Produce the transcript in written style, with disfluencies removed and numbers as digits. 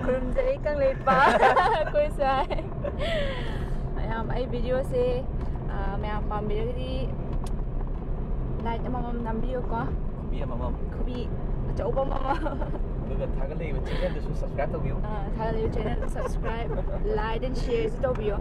Kurumjai kang lepa. Koi sai. Mayam ai video se mayam pam video di like amam nambiyo ko. Kubi amam. Kubi achauba mama. Duga thagalei channel du subscribe tawbiyo. Thagalei channel subscribe, like and share se tawbiyo.